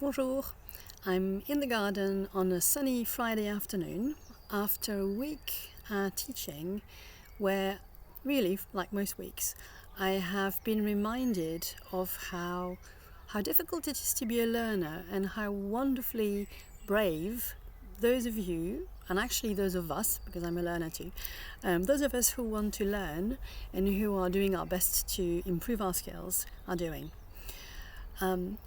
Bonjour. I'm in the garden on a sunny Friday afternoon after a week teaching where, really, like most weeks, I have been reminded of how difficult it is to be a learner and how wonderfully brave those of you, and actually those of us, because I'm a learner too, those of us who want to learn and who are doing our best to improve our skills are doing.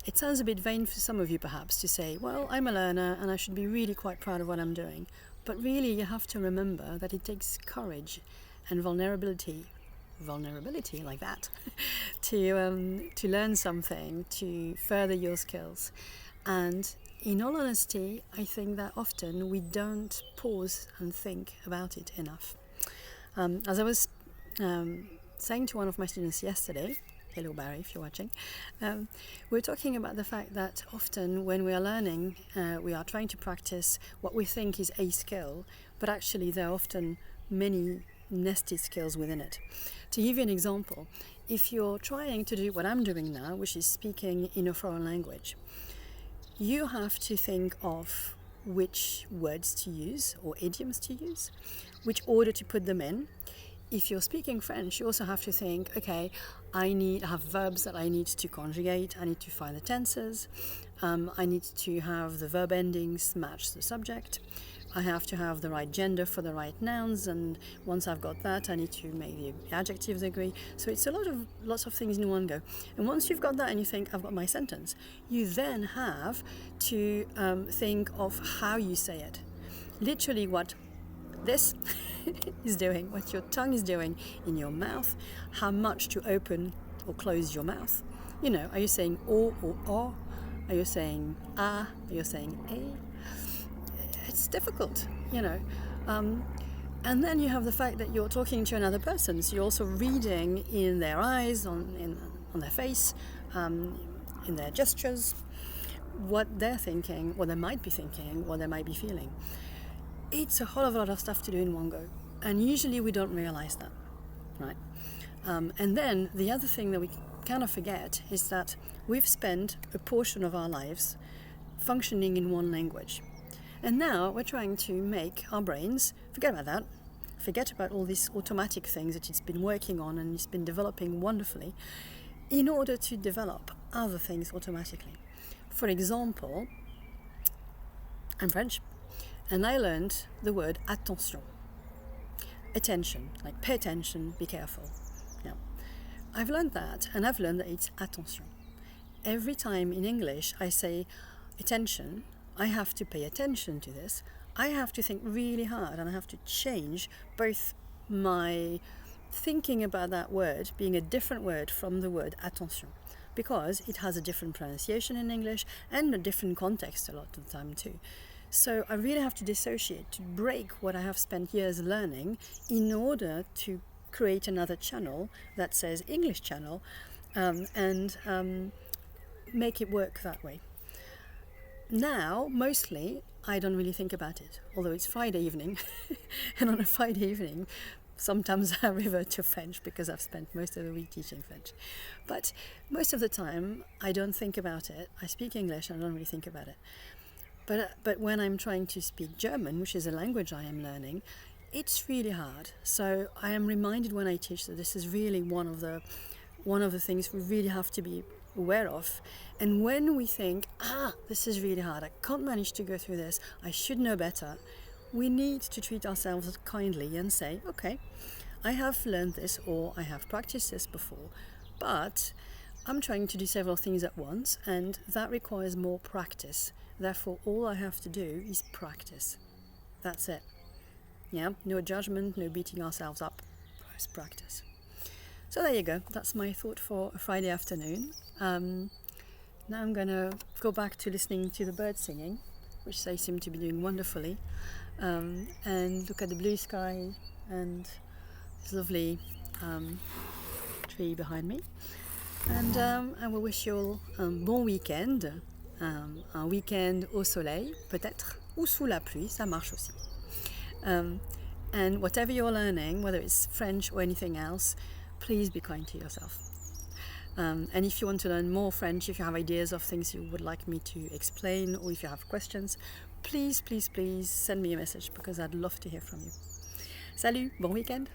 It sounds a bit vain for some of you perhaps to say, well, I'm a learner and I should be really quite proud of what I'm doing. But really you have to remember that it takes courage and vulnerability like that, to learn something, to further your skills. And in all honesty, I think that often we don't pause and think about it enough. As I was saying to one of my students yesterday, hello Barry if you're watching, we're talking about the fact that often when we are learning, we are trying to practice what we think is a skill, but actually there are often many nested skills within it. To give you an example, if you're trying to do what I'm doing now, which is speaking in a foreign language, you have to think of which words to use or idioms to use, which order to put them in. If you're speaking French, you also have to think, okay, I have verbs that I need to conjugate, I need to find the tenses, I need to have the verb endings match the subject, I have to have the right gender for the right nouns, and once I've got that, I need to make the adjectives agree. So it's lots of things in one go. And once you've got that and you think, I've got my sentence, you then have to think of how you say it. Literally what this is doing, what your tongue is doing in your mouth, how much to open or close your mouth. You know, are you saying o or o? Are you saying a? Are you saying a? It's difficult, you know. And then you have the fact that you're talking to another person, so you're also reading in their eyes, on their face, in their gestures, what they're thinking, what they might be thinking, what they might be feeling. It's a whole lot of stuff to do in one go, and usually we don't realize that, right? And then the other thing that we kind of forget is that we've spent a portion of our lives functioning in one language, and now we're trying to make our brains forget about that, forget about all these automatic things that it's been working on and it's been developing wonderfully, in order to develop other things automatically. For example, I'm French, and I learned the word attention. Attention, like pay attention, be careful. Now, I've learned that, and I've learned that it's attention. Every time in English I say attention, I have to pay attention to this. I have to think really hard, and I have to change both my thinking about that word being a different word from the word attention, because it has a different pronunciation in English and a different context a lot of the time too. So I really have to dissociate, to break what I have spent years learning in order to create another channel that says English channel, and make it work that way. Now, mostly, I don't really think about it, although it's Friday evening, and on a Friday evening, sometimes I revert to French because I've spent most of the week teaching French. But most of the time, I don't think about it. I speak English and I don't really think about it. But when I'm trying to speak German, which is a language I am learning, it's really hard. So I am reminded when I teach that this is really one of the things we really have to be aware of. And when we think, this is really hard, I can't manage to go through this, I should know better, we need to treat ourselves kindly and say, okay, I have learned this, or I have practiced this before, but I'm trying to do several things at once, and that requires more practice. Therefore, all I have to do is practice. That's it. Yeah, no judgment, no beating ourselves up. Just practice. So there you go. That's my thought for a Friday afternoon. Now I'm going to go back to listening to the birds singing, which they seem to be doing wonderfully, and look at the blue sky and this lovely tree behind me. And I will wish you all un bon week-end, un week-end au soleil, peut-être, ou sous la pluie, ça marche aussi. And whatever you're learning, whether it's French or anything else, please be kind to yourself. And if you want to learn more French, if you have ideas of things you would like me to explain, or if you have questions, please send me a message because I'd love to hear from you. Salut, bon week-end!